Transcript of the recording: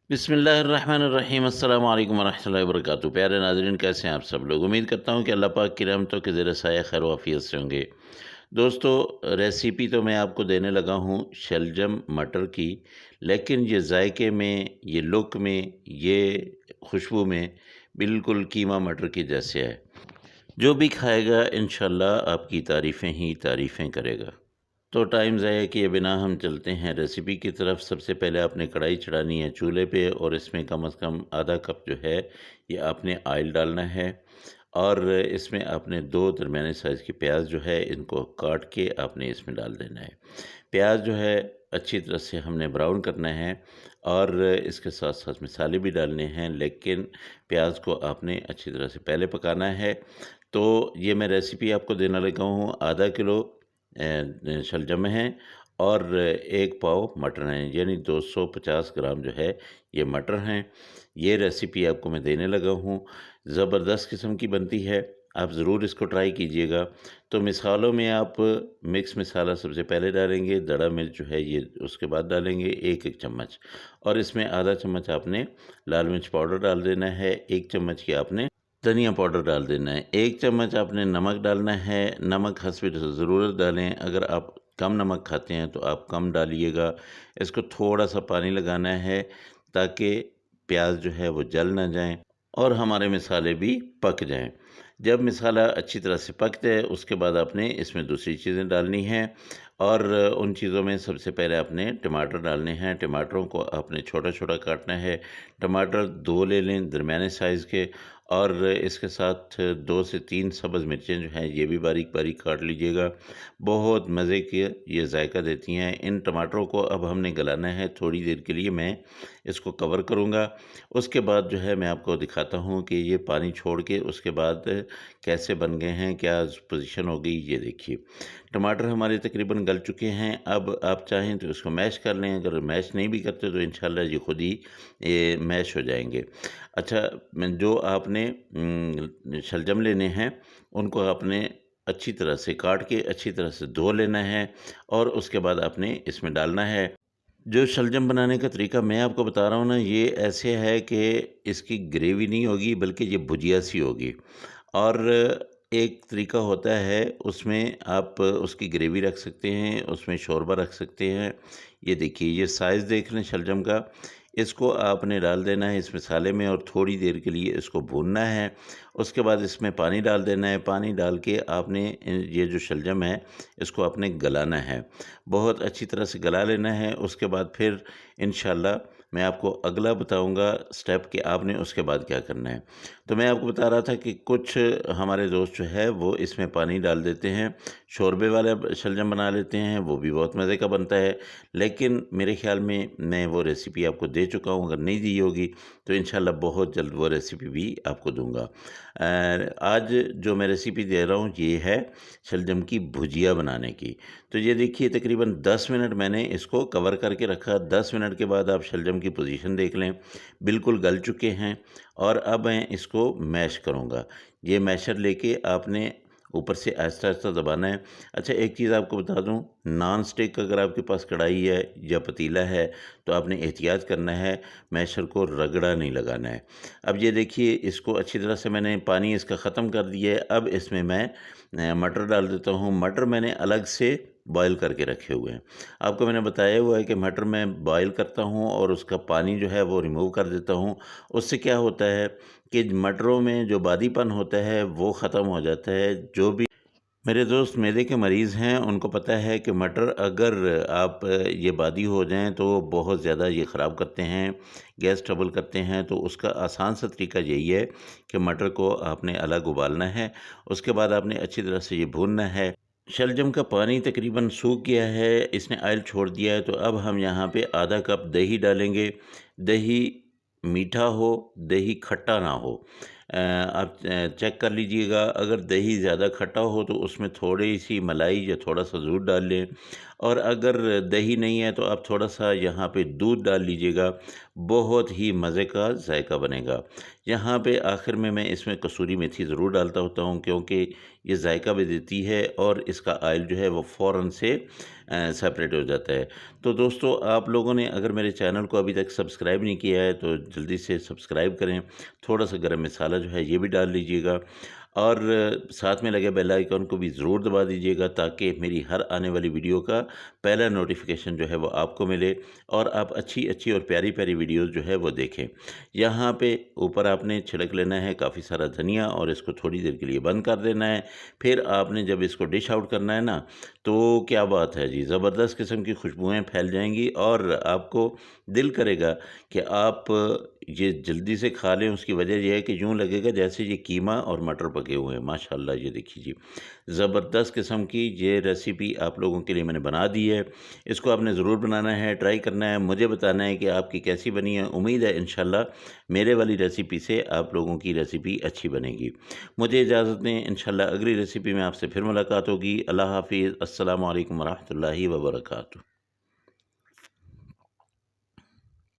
बिस्मिल्लाहिर्रहमानिर्रहीम अस्सलाम वालेकुम वरहमतुल्लाहि वबरकातुहू। प्यारे नाज़रीन, कैसे हैं आप सब लोग? उम्मीद करता हूँ कि अल्लाह पाक की रहमतों के ज़ेर साया खैर वाफ़ियत से होंगे। दोस्तों, रेसिपी तो मैं आपको देने लगा हूँ शलजम मटर की, लेकिन ये जायके में, ये लुक में, ये खुशबू में बिल्कुल कीमा मटर के जैसे है। जो भी खाएगा इंशाअल्लाह आपकी तारीफ़ें ही तारीफ़ें करेगा। तो टाइम ज़ाया किए बिना हम चलते हैं रेसिपी की तरफ। सबसे पहले आपने कढ़ाई चढ़ानी है चूल्हे पे और इसमें कम से कम आधा कप जो है ये आपने ऑयल डालना है। और इसमें आपने 2 दरमियाने साइज़ की प्याज जो है इनको काट के आपने इसमें डाल देना है। प्याज जो है अच्छी तरह से हमने ब्राउन करना है और इसके साथ-साथ मसाले भी डालने हैं, लेकिन प्याज को आपने अच्छी तरह से पहले पकाना है। तो ये मैं रेसिपी आपको देने लगा हूँ। आधा किलो शलजम है और 1 पाव मटर हैं, यानी 250 ग्राम जो है ये मटर हैं। ये रेसिपी आपको मैं देने लगा हूँ। ज़बरदस्त किस्म की बनती है, आप ज़रूर इसको ट्राई कीजिएगा। तो मिसालों में आप मिक्स मसाला सबसे पहले डालेंगे, दड़ा मिर्च जो है ये उसके बाद डालेंगे 1-1 चम्मच, और इसमें आधा चम्मच आपने लाल मिर्च पाउडर डाल देना है, 1 चम्मच की आपने धनिया पाउडर डाल देना है, 1 चम्मच आपने नमक डालना है। नमक हस्बे ज़रूरत डालें, अगर आप कम नमक खाते हैं तो आप कम डालिएगा। इसको थोड़ा-सा पानी लगाना है ताकि प्याज जो है वो जल ना जाएँ और हमारे मसाले भी पक जाएँ। जब मसाला अच्छी तरह से पक जाए उसके बाद आपने इसमें दूसरी चीज़ें डालनी हैं, और उन चीज़ों में सबसे पहले आपने टमाटर डालने हैं। टमाटरों को आपने छोटा-छोटा काटना है। टमाटर 2 ले लें दरमियाने साइज़ के, और इसके साथ 2 से 3 सब्ज़ मिर्चें जो हैं ये भी बारीक-बारीक काट लीजिएगा। बहुत मज़े के ये जायका देती हैं। इन टमाटरों को अब हमने गलाना है थोड़ी देर के लिए। मैं इसको कवर करूँगा। उसके बाद जो है मैं आपको दिखाता हूँ कि ये पानी छोड़ के उसके बाद कैसे बन गए हैं, क्या पोज़ीशन हो गई, ये देखिए। टमाटर हमारे तकरीबन गल चुके हैं। अब आप चाहें तो इसको मैश कर लें, अगर मैश नहीं भी करते तो इंशाल्लाह ये खुद ही ये मैश हो जाएँगे। अच्छा, जो आपने शलजम लेने हैं, उनको आपने अच्छी तरह से काट के अच्छी तरह से धो लेना है और उसके बाद आपने इसमें डालना है। जो शलजम बनाने का तरीका मैं आपको बता रहा हूँ ना, ये ऐसे है कि इसकी ग्रेवी नहीं होगी बल्कि ये भुजिया सी होगी। और एक तरीका होता है उसमें आप उसकी ग्रेवी रख सकते हैं, उसमें शोरबा रख सकते हैं। ये देखिए, ये साइज़ देख लें शलजम का। इसको आपने डाल देना है इस मसाले में और थोड़ी देर के लिए इसको भूनना है। उसके बाद इसमें पानी डाल देना है। पानी डाल के आपने ये जो शलजम है इसको आपने गलाना है। बहुत अच्छी तरह से गला लेना है। उसके बाद फिर इंशाल्लाह मैं आपको अगला बताऊँगा स्टेप कि आपने उसके बाद क्या करना है। तो मैं आपको बता रहा था कि कुछ हमारे दोस्त जो है वो इसमें पानी डाल देते हैं, शोरबे वाला शलजम बना लेते हैं, वो भी बहुत मज़े का बनता है। लेकिन मेरे ख़्याल में मैं वो रेसिपी आपको दे चुका हूँ, अगर नहीं दी होगी तो इंशाल्लाह बहुत जल्द वो रेसिपी भी आपको दूँगा। आज जो मैं रेसिपी दे रहा हूँ ये है शलजम की भुजिया बनाने की। तो ये देखिए, तकरीबन 10 मिनट मैंने इसको कवर करके रखा। 10 मिनट के बाद आप शलजम की पोजीशन देख लें, बिल्कुल गल चुके हैं। और अब मैं इसको मैश करूँगा। ये मैशर लेके आपने ऊपर से आहिस्ता-आहिस्ता दबाना है। अच्छा, एक चीज़ आपको बता दूँ, नॉन स्टिक अगर आपके पास कढ़ाई है या पतीला है तो आपने एहतियात करना है, मैशर को रगड़ा नहीं लगाना है। अब ये देखिए, इसको अच्छी तरह से मैंने पानी इसका ख़त्म कर दिया है। अब इसमें मैं मटर डाल देता हूँ। मटर मैंने अलग से बॉयल करके रखे हुए हैं। आपको मैंने बताया हुआ है कि मटर मैं बॉयल करता हूँ और उसका पानी जो है वो रिमूव कर देता हूँ। उससे क्या होता है कि मटरों में जो बादीपन होता है वो ख़त्म हो जाता है। जो भी मेरे दोस्त मैदे के मरीज़ हैं उनको पता है कि मटर अगर आप ये बादी हो जाएँ तो बहुत ज़्यादा ये ख़राब करते हैं, गैस ट्रबल करते हैं। तो उसका आसान सा तरीका यही है कि मटर को आपने अलग उबालना है, उसके बाद आपने अच्छी तरह से ये भूनना है। शलजम का पानी तकरीबन सूख गया है, इसने ऑयल छोड़ दिया है, तो अब हम यहाँ पे आधा कप दही डालेंगे। दही मीठा हो, दही खट्टा ना हो। आप चेक कर लीजिएगा, अगर दही ज़्यादा खट्टा हो तो उसमें थोड़ी-सी मलाई या थोड़ा-सा दूध डाल लें। और अगर दही नहीं है तो आप थोड़ा-सा यहाँ पे दूध डाल लीजिएगा, बहुत ही मज़े का ज़ायका बनेगा। यहाँ पे आखिर में मैं इसमें कसूरी मेथी ज़रूर डालता होता हूँ, क्योंकि ये ज़ायका भी देती है और इसका ऑयल जो है वो फ़ौरन से सेपरेट हो जाता है। तो दोस्तों, आप लोगों ने अगर मेरे चैनल को अभी तक सब्सक्राइब नहीं किया है तो जल्दी से सब्सक्राइब करें। थोड़ा-सा गरम मसाला जो है ये भी डाल लीजिएगा और साथ में लगे बेल आइकन को भी ज़रूर दबा दीजिएगा, ताकि मेरी हर आने वाली वीडियो का पहला नोटिफ़िकेशन जो है वो आपको मिले और आप अच्छी-अच्छी और प्यारी-प्यारी वीडियोज़ जो है वो देखें। यहाँ पे ऊपर आपने छिड़क लेना है काफ़ी सारा धनिया और इसको थोड़ी देर के लिए बंद कर देना है। फिर आपने जब इसको डिश आउट करना है ना, तो क्या बात है जी, ज़बरदस्त किस्म की खुशबुएँ फैल जाएँगी और आपको दिल करेगा कि आप ये जल्दी से खा लें। उसकी वजह ये है कि यूँ लगेगा जैसे ये कीमा और मटर पके हुए हैं। माशाअल्लाह, ये देखिए जी, ज़बरदस्त किस्म की ये रेसिपी आप लोगों के लिए मैंने बना दी है। इसको आपने ज़रूर बनाना है, ट्राई करना है, मुझे बताना है कि आपकी कैसी बनी है। उम्मीद है इंशाअल्लाह मेरे वाली रेसिपी से आप लोगों की रेसिपी अच्छी बनेगी। मुझे इजाज़त दें, इंशाअल्लाह अगली रेसिपी में आपसे फिर मुलाकात होगी। अल्लाह हाफ़िज़। अस्सलामु अलैकुम व रहमतुल्लाहि व बरकातुहू।